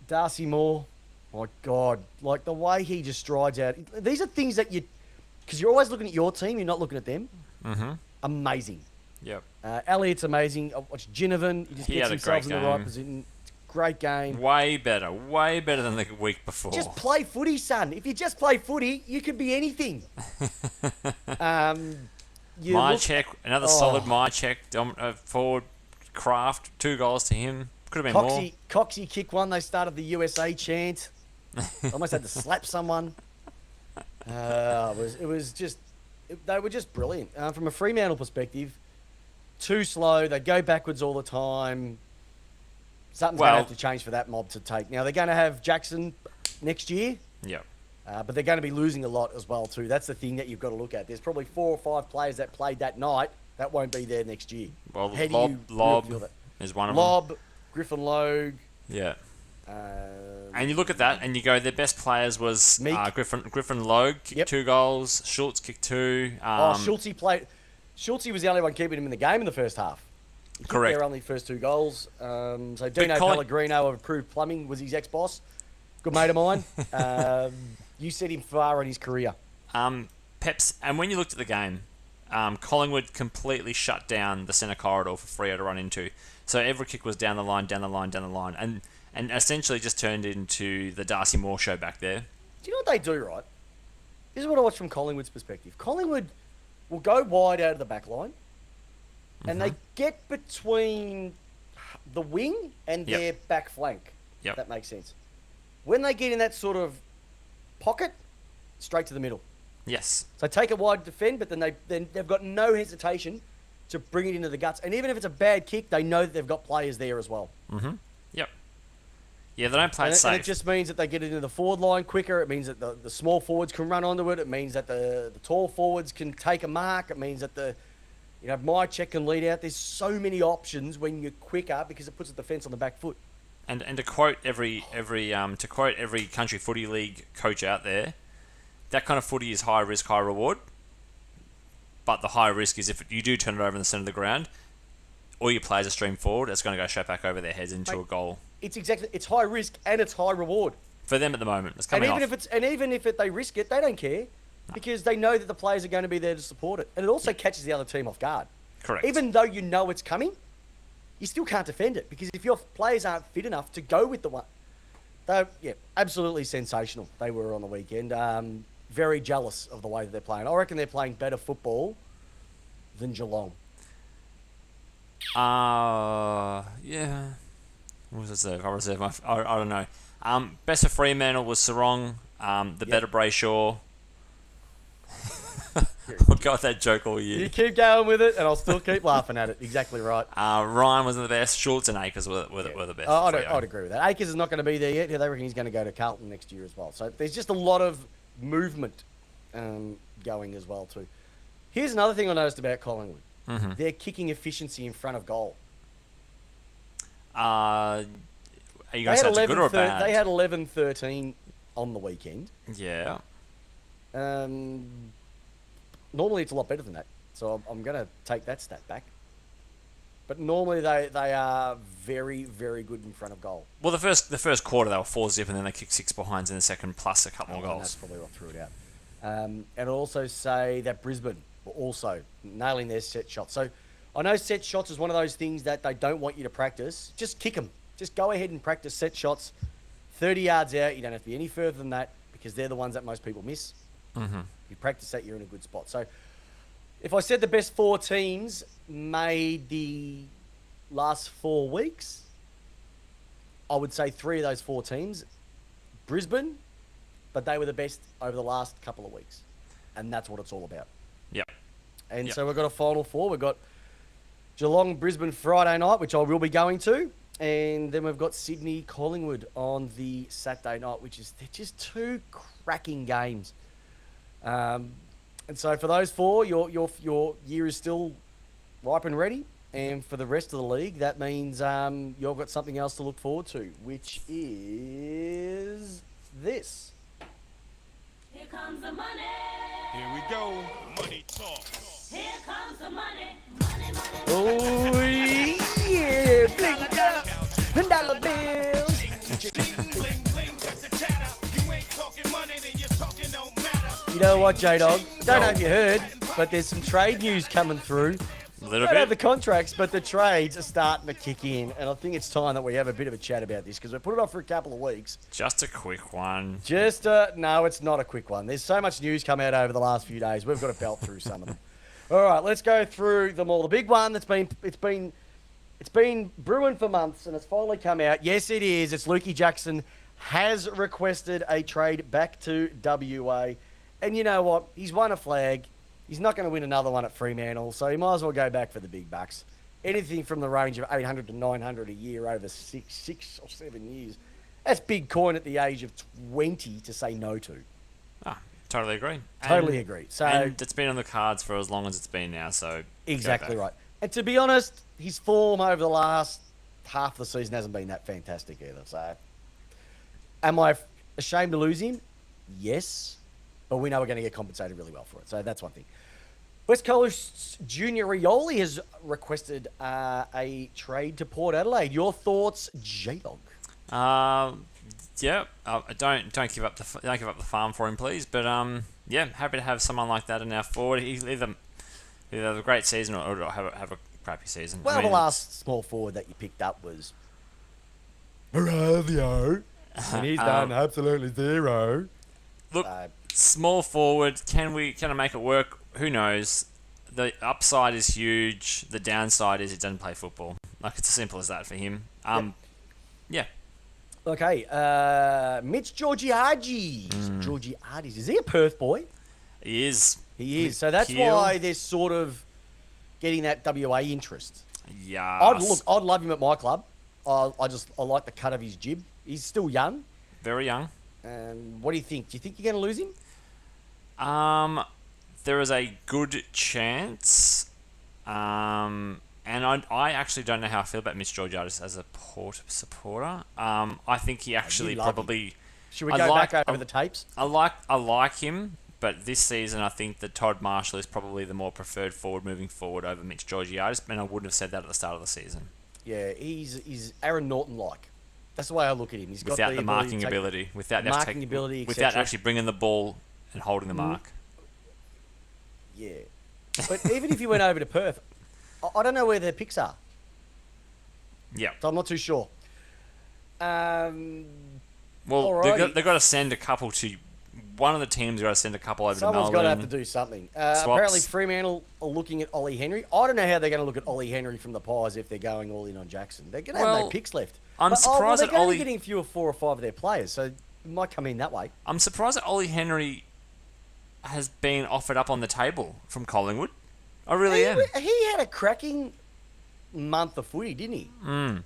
Darcy Moore, my God, like the way he just strides out. These are things that because you're always looking at your team, you're not looking at them. Mm-hmm. Amazing. Yep. Elliott's amazing. I watched Ginnivan. He just gets himself in the right position. Great game. Way better than the week before. Just play footy, son. If you just play footy, you could be anything. Another solid check. Forward. Kraft, 2 goals to him. Could have been more. Coxie kick one. They started the USA chant. Almost had to slap someone. They were just brilliant. From a Fremantle perspective, too slow. They go backwards all the time. Something's going to have to change for that mob to take. Now, they're going to have Jackson next year. Yep. But they're going to be losing a lot as well, too. That's the thing that you've got to look at. There's probably 4 or 5 players that played that night that won't be there next year. Well, Lob is one of them. Lob, Griffin Logue. Yeah. And you look at that and you go, their best players was Griffin Logue, kicked 2 goals. Schultz kicked 2. Schultz was the only one keeping him in the game in the first half. Correct. Their only first 2 goals. So Dino Pellegrino of Approved Plumbing was his ex-boss. Good mate of mine. You set him far in his career. Peps, and when you looked at the game, Collingwood completely shut down the centre corridor for Freo to run into. So every kick was down the line, and essentially just turned into the Darcy Moore show back there. Do you know what they do, right? This is what I watch from Collingwood's perspective. Collingwood will go wide out of the back line, and they get between the wing and their back flank. Yep. If that makes sense. When they get in that sort of pocket, straight to the middle. Yes. So take it wide to defend, but then they've got no hesitation to bring it into the guts. And even if it's a bad kick, they know that they've got players there as well. Mm-hmm. Yep. Yeah, they don't play it safe. And it just means that they get it into the forward line quicker. It means that the small forwards can run onto it. It means that the tall forwards can take a mark. It means that my check can lead out. There's so many options when you're quicker because it puts the defence on the back foot. And to quote every country footy league coach out there, that kind of footy is high risk, high reward. But the high risk is if you do turn it over in the centre of the ground, all your players are streamed forward, it's going to go straight back over their heads into a goal. it's high risk and it's high reward. For them at the moment, it's And coming even off. even if they risk it, they don't care because they know that the players are going to be there to support it, and it also catches the other team off guard. Correct. Even though you know it's coming, you still can't defend it because if your players aren't fit enough to go with the one, absolutely sensational. They were on the weekend. Very jealous of the way that they're playing. I reckon they're playing better football than Geelong. Yeah. What was it? I don't know. Best of Fremantle was Sarong. The better Brayshaw. I'll go with that joke all year. You keep going with it, and I'll still keep laughing at it. Exactly right. Ryan wasn't the best. Schultz and Akers were the best. I'd agree with that. Akers is not going to be there yet. They reckon he's going to go to Carlton next year as well. So there's just a lot of movement going as well too. Here's another thing I noticed about Collingwood. Mm-hmm. Their kicking efficiency in front of goal. Are you going to say it's good or bad? They had 11-13 on the weekend. Yeah. Normally it's a lot better than that. So I'm going to take that stat back. But normally they are very, very good in front of goal. Well, the first quarter they were 4-0 and then they kicked 6 behinds in the second plus a couple more goals. That's probably what threw it out. And I'll also say that Brisbane were also nailing their set shots. So I know set shots is one of those things that they don't want you to practice. Just kick them. Just go ahead and practice set shots. 30 yards out. You don't have to be any further than that because they're the ones that most people miss. Mm-hmm. You practice that, you're in a good spot. So if I said the best 4 teams made the last 4 weeks, I would say 3 of those 4 teams, Brisbane, but they were the best over the last couple of weeks. And that's what it's all about. Yep. And so we've got a Final 4. We've got Geelong, Brisbane Friday night, which I will be going to. And then we've got Sydney, Collingwood on the Saturday night, they're just 2 cracking games. And so for those 4, your year is still ripe and ready. And for the rest of the league, that means you've got something else to look forward to, which is this. Here comes the money. Here we go. Money talk. Here comes the money. Money, money. Oh, yeah. $1 bills. You know what, J-Dog? Don't know if you heard, but there's some trade news coming through. A little Don't have the bit. contracts, but the trades are starting to kick in. And I think it's time that we have a bit of a chat about this because we put it off for a couple of weeks. Just a quick one. No, it's not a quick one. There's so much news come out over the last few days. We've got to belt through some of them. All right, let's go through them all. The big one it's been brewing for months and it's finally come out. Yes, it is. It's Lukey Jackson has requested a trade back to WA. And you know what? He's won a flag. He's not going to win another one at Fremantle, so he might as well go back for the big bucks. Anything from the range of 800 to 900 a year over six or 7 years. That's big coin at the age of 20 to say no to. Totally agree. Totally agree. So and it's been on the cards for as long as it's been now, so exactly right. And to be honest, his form over the last half of the season hasn't been that fantastic either. So am I ashamed to lose him? Yes. But we know we're going to get compensated really well for it. So that's one thing. West Coast Junior Rioli has requested a trade to Port Adelaide. Your thoughts, J-Dog? Yeah, don't give up the farm for him, please. But yeah, happy to have someone like that in our forward. He's either have a great season or have a crappy season. Well, the last small forward that you picked up was Horatio, and he's done absolutely zero. Look, small forward. Can I make it work? Who knows? The upside is huge. The downside is he doesn't play football. Like, it's as simple as that for him. Yeah. Okay, Mitch Georgiades. Georgiades. Is he a Perth boy? He is. He is. So that's why they're sort of getting that WA interest. Yeah. I'd love him at my club. I like the cut of his jib. He's still young. Very young. And what do you think? Do you think you're going to lose him? There is a good chance. And I actually don't know how I feel about Mitch Georgiades as a Port supporter. I think he actually probably... Should we go back over the tapes? I like him, but this season I think that Todd Marshall is probably the more preferred forward moving forward over Mitch Georgiades, and I wouldn't have said that at the start of the season. Yeah, he's Aaron Norton-like. That's the way I look at him. He's got without the the ability marking to take- ability, without the marking ability, without etc. actually bringing the ball and holding the mark. Yeah. But even if you went over to Perth, I don't know where their picks are. Yeah. So I'm not too sure. Well, Alrighty. they've got to send a couple to one of the teams. Got to send a couple over Someone's to got Melbourne. to have to do something. Swaps. Apparently, Fremantle are looking at Ollie Henry. I don't know how they're going to look at Ollie Henry from the Pies if they're going all in on Jackson. They're going to have no Well, picks left. I'm surprised they're that going to Ollie- be getting fewer 4 or 5 of their players, so it might come in that way. I'm surprised that Ollie Henry has been offered up on the table from Collingwood. I really am. He had a cracking month of footy, didn't he? Mm.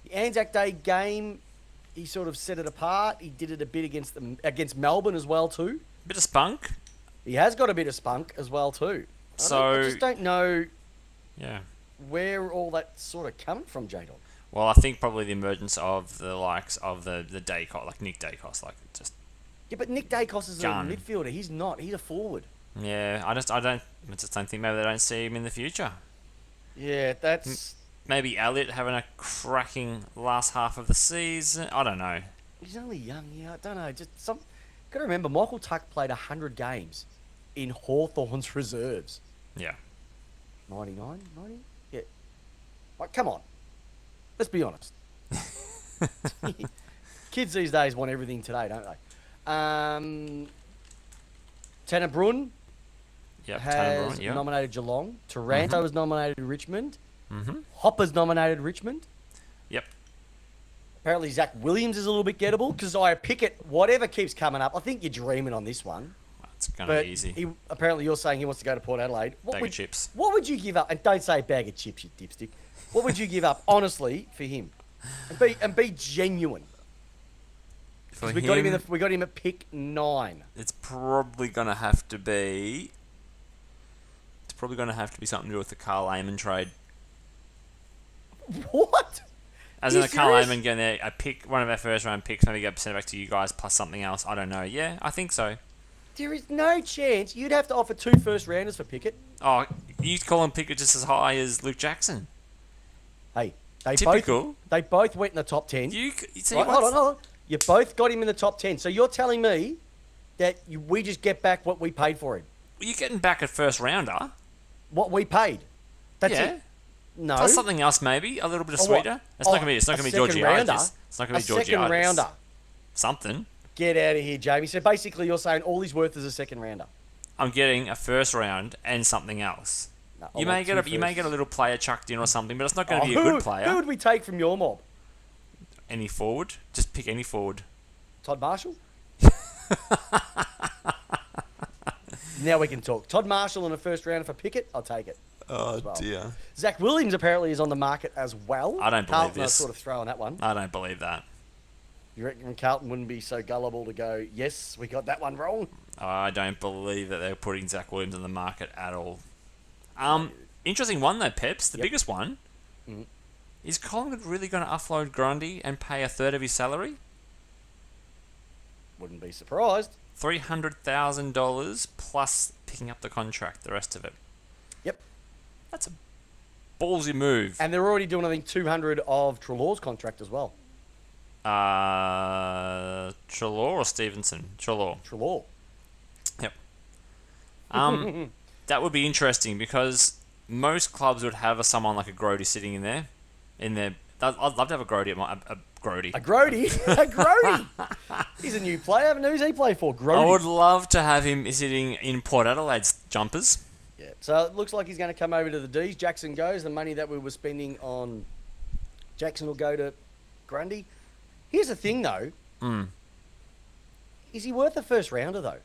The Anzac Day game, he sort of set it apart. He did it a bit against Melbourne as well too. Bit of spunk. He has got a bit of spunk as well too. I just don't know Yeah. where all that sort of coming from, J-Dog. Well, I think probably the emergence of the likes of the Dacos, like Nick Dacos, like just Yeah, but Nick Dacos is Gun. a midfielder. He's not. He's a forward. yeah. I just don't think maybe they don't see him in the future. Yeah, that's... Maybe Elliot having a cracking last half of the season. I don't know. He's only young. Yeah, I don't know. Got to remember, Michael Tuck played 100 games in Hawthorn's reserves. Yeah. 99? 90? Yeah. Like, come on. Let's be honest. Kids these days want everything today, don't they? Tanner Brun Yep. has Yep. nominated Geelong. Taranto has nominated Richmond. Mm-hmm. Hopper's nominated Richmond. Yep. Apparently Zach Williams is a little bit gettable because I pick it, whatever keeps coming up. I think you're dreaming on this one. It's gonna But be easy. apparently you're saying he wants to go to Port Adelaide. Bag of chips. What would you give up? And don't say bag of chips, you dipstick. What would you give up, honestly, for him? And be genuine. For 'Cause him, we got him at pick 9. it's probably gonna have to be. It's probably gonna have to be something to do with the Carl Amon trade. What? As You in the Carl serious? Amon getting a pick, one of our first round picks, maybe get sent back to you guys plus something else. I don't know. Yeah, I think so. There is no chance. You'd have to offer 2 first rounders for Pickett. Oh, you calling Pickett just as high as Luke Jackson? Hey, they Typical. both went in the top 10. You see Right, hold on. You both got him in the top 10. So you're telling me that we just get back what we paid for him? You're getting back a first rounder. What we paid? That's Yeah. it. No. Plus something else, maybe a little bit of Oh, what? sweeter. It's not gonna be. It's not a gonna be second Georgiades. rounder? It's not gonna be A second Georgiades. rounder. Something. Get out of here, Jamie. So basically, you're saying all he's worth is a second rounder. I'm getting a first round and something else. No, I You may want get two you may get a firsts. little player chucked in or something, but it's not going to be a who, good player. Who would we take from your mob? Any forward, just pick any forward. Todd Marshall? Now we can talk. Todd Marshall and a first rounder for Pickett, I'll take it. Oh as well. dear. Zach Williams apparently is on the market as well. I don't believe Carlton are this. sort of throwing that one. I don't believe that. You reckon Carlton wouldn't be so gullible to go, yes, we got that one wrong? I don't believe that they're putting Zach Williams on the market at all. Interesting one though, Peps. The Yep. biggest one. Mhm. Is Collingwood really going to offload Grundy and pay a third of his salary? Wouldn't be surprised. $300,000 plus picking up the contract, the rest of it. Yep. That's a ballsy move. And they're already doing, I think, 200 of Trelaw's contract as well. Trelaw or Stevenson? Trelaw. Trelaw. Yep. That would be interesting because most clubs would have someone like a Grody sitting in there. I'd love to have a Grody. A Grody. A Grody? A Grody? He's a new player. Who's he play for? Grody. I would love to have him sitting in Port Adelaide's jumpers. Yeah. So it looks like he's going to come over to the D's. Jackson goes. The money that we were spending on Jackson will go to Grundy. Here's the thing, though. Is he worth a first rounder, though?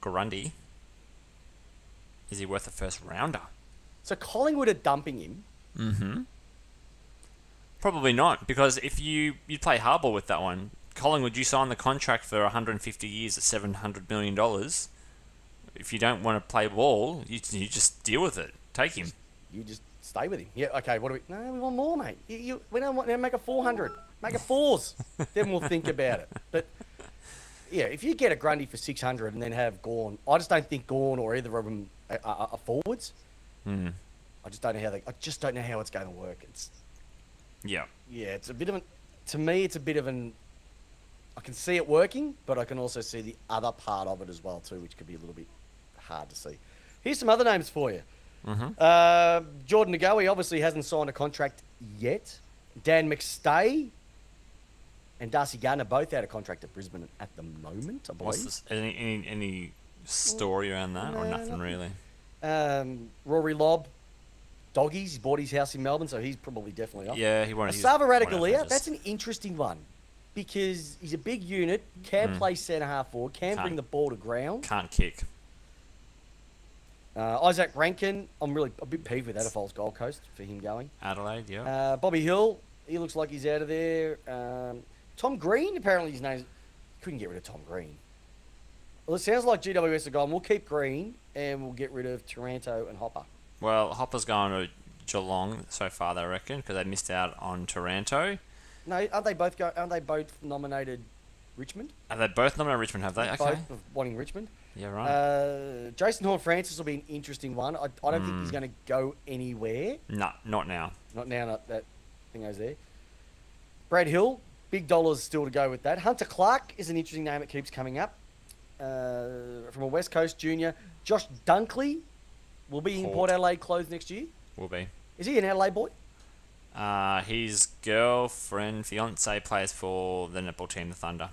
Grundy. Is he worth a first rounder? So Collingwood are dumping him. Mm-hmm. Probably not, because if you'd play hardball with that one. Collingwood, you sign the contract for 150 years at $700 million. If you don't want to play ball, you just deal with it. Take him. You just stay with him. Yeah, okay, what do we... No, we want more, mate. We don't want... Now make a 400. Make a 4s. Then we'll think about it. But, yeah, if you get a Grundy for 600 and then have Gawn... I just don't think Gawn or either of them are forwards. I just don't know how it's going to work. Yeah. Yeah, it's a bit of an... to me, it's a bit of an. I can see it working, but I can also see the other part of it as well too, which could be a little bit hard to see. Here's some other names for you. Jordan Ngoe obviously hasn't signed a contract yet. Dan McStay and Darcy Gardner both out of contract at Brisbane at the moment, I believe. What's this? Any story around that, or nothing really? Rory Lobb, Doggies, he bought his house in Melbourne, so he's probably definitely off. Yeah, he won't. Asava Radikalia, that's an interesting one because he's a big unit, can play centre half forward, can bring the ball to ground. Can't kick. Isaac Rankin, I'm really a bit peeved with that if I was Gold Coast for him going. Adelaide, yeah. Bobby Hill, he looks like he's out of there. Tom Green, apparently his name, couldn't get rid of Tom Green. Well, it sounds like GWS are gone. We'll keep Green and we'll get rid of Taranto and Hopper. Well, Hopper's going to Geelong so far, they reckon, because they missed out on Taranto. No, aren't they both nominated Richmond? Have they both nominated Richmond, have they? Okay. Both of wanting Richmond. Yeah, right. Jason Horne-Francis will be an interesting one. I don't think he's going to go anywhere. No, not now. Not now, that thing goes there. Brad Hill, big dollars still to go with that. Hunter Clark is an interesting name that keeps coming up. From a West Coast junior. Josh Dunkley will be in Port Adelaide clothes next year. Will be. Is he an Adelaide boy? His girlfriend, fiance, plays for the netball team, the Thunder.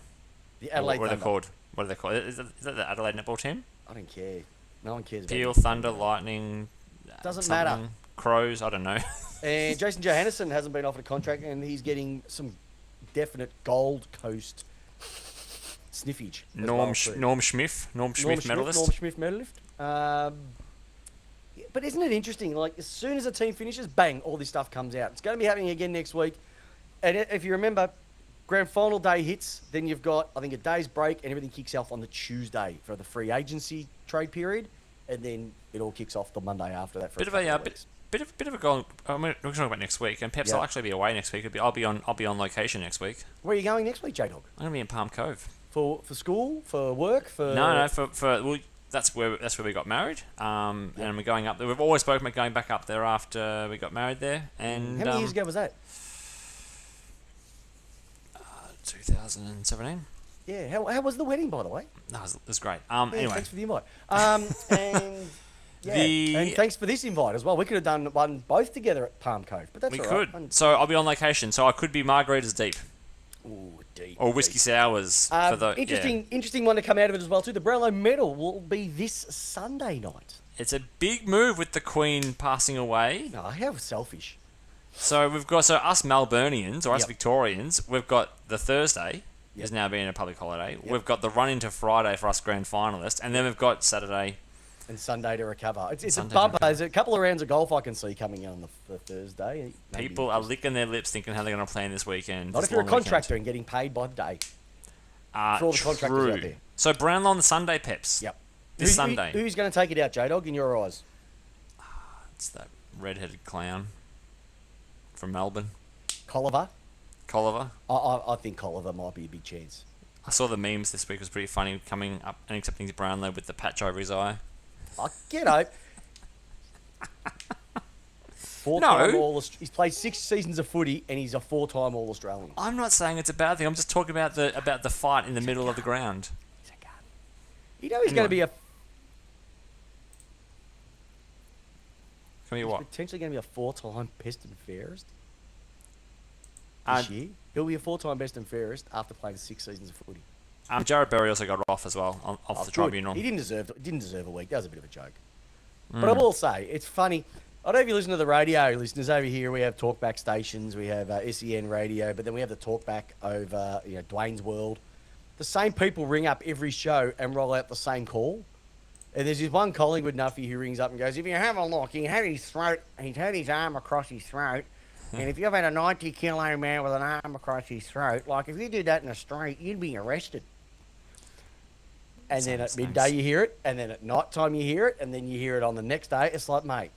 The Adelaide What are Thunder. they called? What are they called? Is that the Adelaide netball team? I don't care. No one cares about Peel, it. Thunder, Lightning. Doesn't something, matter. Crows, I don't know. And Jason Johannesson hasn't been offered a contract, and he's getting some definite Gold Coast sniffage. as Norm well, too. Norm Smith medalist. Norm Smith medalist. But isn't it interesting? Like, as soon as a team finishes, bang, all this stuff comes out. It's going to be happening again next week. And if you remember, grand final day hits, then you've got, I think, a day's break, and everything kicks off on the Tuesday for the free agency trade period. And then it all kicks off the Monday after that. For Bit of a goal. I mean, we're talking about next week, and perhaps Yeah. I'll actually be away next week. I'll be on location next week. Where are you going next week, J-Dog? I'm gonna be in Palm Cove. For school? For work? For No, well, that's where we got married. And we're going up there. We've always spoken about going back up there after we got married there. And How many years ago was that? 2017. Yeah. How was the wedding, by the way? No, it was great. Yeah, Anyway, thanks for the invite. And yeah, and thanks for this invite as well. We could have done one both together at Palm Cove, but that's we all could. right. So I'll be on location. So I could be margaritas deep Ooh, deep. or whiskey sours for the Interesting one to come out of it as well too. The Brownlow Medal will be this Sunday night. It's a big move with the Queen passing away. No, how selfish. So we've got us Melburnians or us Yep. Victorians. We've got the Thursday is now being a public holiday. We've got the run into Friday for us grand finalists, and then we've got Saturday. And Sunday to recover. It's a Sunday to bumper. recover. There's a couple of rounds of golf I can see coming on the Thursday. Maybe People are just- licking their lips thinking how they're going to plan this weekend. Not this if you're a long weekend. contractor and getting paid by the day. For all the contractors True. out there. So Brownlow on the Sunday, Peps. Yep. This Sunday. Who's going to take it out, J-Dog, in your eyes? It's that red-headed clown from Melbourne, Colliver? Colliver. I think Colliver might be a big chance. I saw the memes this week. It was pretty funny coming up and accepting his Brownlow with the patch over his eye. Get out. Four-time he's played 6 seasons of footy and he's a 4-time All-Australian. I'm not saying it's a bad thing. I'm just talking about the fight in the middle of the ground. He's a gun. You know he's going to be potentially going to be a 4-time best and fairest this year. He'll be a 4-time best and fairest after playing 6 seasons of footy. Jared Berry also got off as well off the Good. tribunal. He didn't deserve a week. That was a bit of a joke. But I will say, it's funny. I don't know if you listen to the radio listeners over here. We have talkback stations. We have SEN radio, but then we have the talkback over Dwayne's World. The same people ring up every show and roll out the same call. And there's this one Collingwood nuffy who rings up and goes, if you have a look, he had his arm across his throat. And if you've had a 90-kilo man with an arm across his throat, like if you did that in the street, you'd be arrested. And then at midday you hear it, and then at night time you hear it, and then you hear it on the next day. It's like, mate,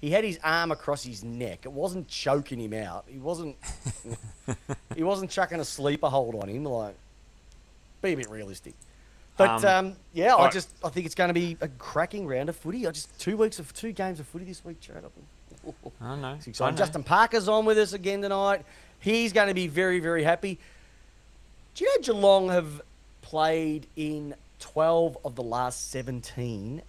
he had his arm across his neck. It wasn't choking him out. He wasn't chucking a sleeper hold on him. Like, be a bit realistic. But I think it's going to be a cracking round of footy. 2 games of footy this week, Jared. I don't know. It's exciting. Justin Parker's on with us again tonight. He's going to be very, very happy. Do you know Geelong have played in 12 of the last 17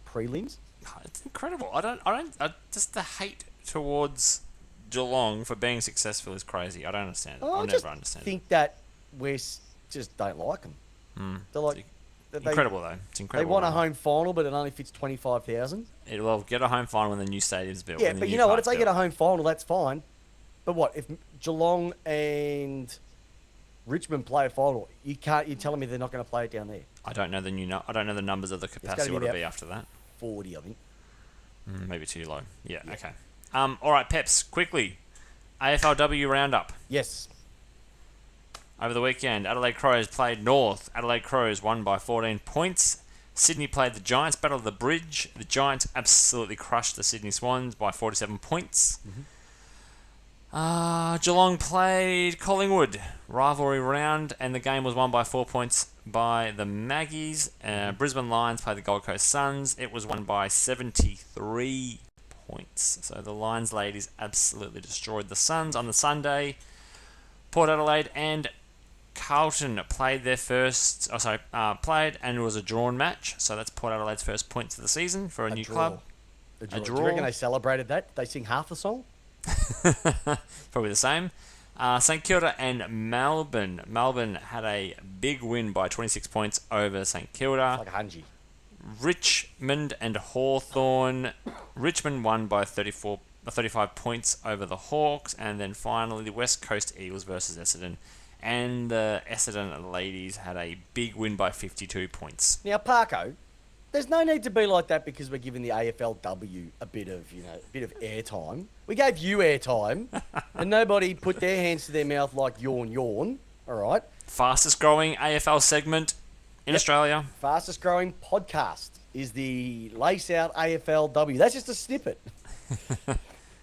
prelims? It's incredible. I just the hate towards Geelong for being successful is crazy. I don't understand it. I'll never understand I think that we just don't like them. They're like... Incredible, though. It's They incredible. want a home final, but it only fits 25,000. It'll get a home final when the new stadium's built. Yeah, when the but new you know what? If park's they get a built. home final, that's fine. But what if Geelong and Richmond play a final? You're telling me they're not going to play it down there? I don't know I don't know the numbers of the capacity. be What it'll about be after that? 40, I think. Maybe too low. Yeah. Okay. All right, Peps. Quickly, AFLW roundup. Yes. Over the weekend, Adelaide Crows played North. Adelaide Crows won by 14 points. Sydney played the Giants, Battle of the Bridge. The Giants absolutely crushed the Sydney Swans by 47 points. Geelong played Collingwood, rivalry round, and the game was won by 4 points by the Maggies. Brisbane Lions played the Gold Coast Suns. It was won by 73 points. So the Lions ladies absolutely destroyed the Suns on the Sunday. Port Adelaide and Carlton played their played, and it was a drawn match. So that's Port Adelaide's first points of the season for a new draw. club. A draw. A Do you reckon draw. they celebrated that? They sing half the song? Probably the same. St Kilda and Melbourne. Melbourne had a big win by 26 points over St Kilda. Like a hungy. Richmond and Hawthorn. Richmond won by 35 points over the Hawks. And then finally, the West Coast Eagles versus Essendon. And the Essendon ladies had a big win by 52 points. Now, Parko, there's no need to be like that because we're giving the AFLW a bit of airtime. We gave you airtime, and nobody put their hands to their mouth like yawn. All right. Fastest growing AFL segment in Australia. Fastest growing podcast is the Lace Out AFLW. That's just a snippet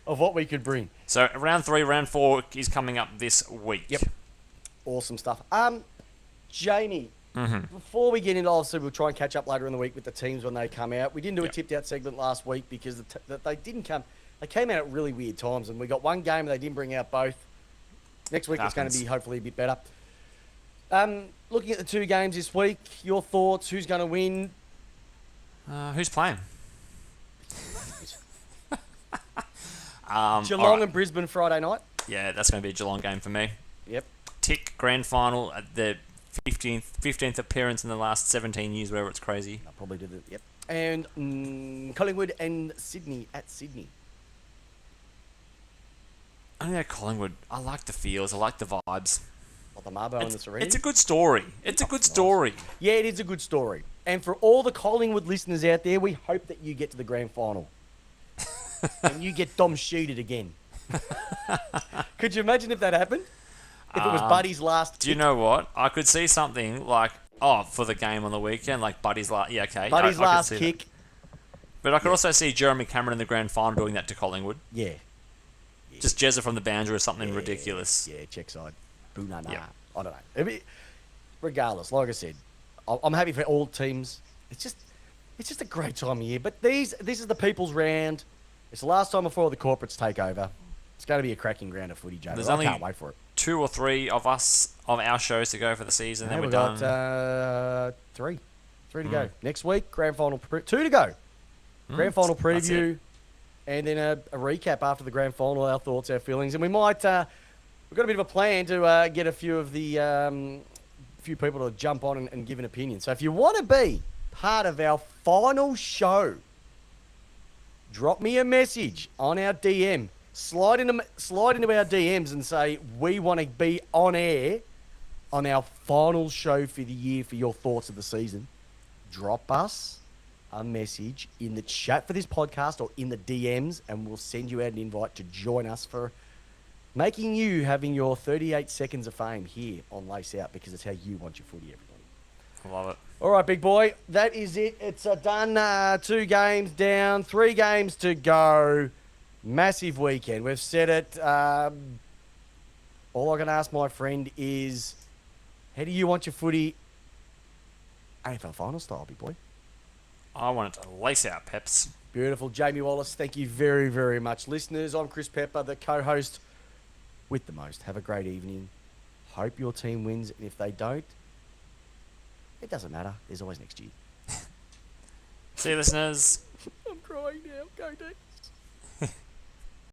of what we could bring. So round 3, round 4 is coming up this week. Yep. Awesome stuff. Jamie, before we get into, obviously we'll try and catch up later in the week with the teams when they come out. We didn't do a tipped out segment last week because they didn't come. They came out at really weird times, and we got one game and they didn't bring out both. Next week it's going to be hopefully a bit better. Looking at the 2 games this week, your thoughts? Who's going to win? Who's playing? Geelong and Brisbane Friday night. Yeah, that's going to be a Geelong game for me. Yep. Tick grand final at the 15th appearance in the last 17 years, wherever it's crazy. I probably did it. Yep. And Collingwood and Sydney at Sydney. I think Collingwood. I like the feels. I like the vibes. Like the Marbo and the Serenity. It's a good story. It's a good story. Yeah, it is a good story. And for all the Collingwood listeners out there, we hope that you get to the grand final. And you get Dom sheeted again. Could you imagine if that happened? If it was Buddy's last Do you know what? I could see something like, for the game on the weekend, like Buddy's last... Yeah, okay. Buddy's I could last see kick. that. But I could also see Jeremy Cameron in the grand final doing that to Collingwood. Yeah. Just Jezza from the boundary or something ridiculous. Yeah, check side. Boo-na-na. Yeah. I don't know. Regardless, like I said, I'm happy for all teams. It's just a great time of year. But this is the people's round. It's the last time before the corporates take over. It's going to be a cracking round of footy, Joe. I can't wait for it. 2 or 3 of our shows to go for the season. Then We've we're done. got 3 to go. Next week, grand final. 2 to go. Grand final that's preview, and then a recap after the grand final. Our thoughts, our feelings, and we might. We've got a bit of a plan to get a few of the few people to jump on and give an opinion. So if you want to be part of our final show, drop me a message on our DM. Slide into our DMs and say we want to be on air on our final show for the year for your thoughts of the season. Drop us a message in the chat for this podcast or in the DMs, and we'll send you out an invite to join us for making you having your 38 seconds of fame here on Lace Out, because it's how you want your footy, everybody. Love it. All right, big boy. That is it. It's done. 2 games down, 3 games to go. Massive weekend. We've said it. All I can ask my friend is, how do you want your footy? AFL final style, big boy. I want it to lace out, Peps. Beautiful. Jamie Wallis, thank you very, very much. Listeners, I'm Chris Pepper, the co-host with the most. Have a great evening. Hope your team wins. And if they don't, it doesn't matter. There's always next year. See you, listeners. I'm crying now. Go, Dex.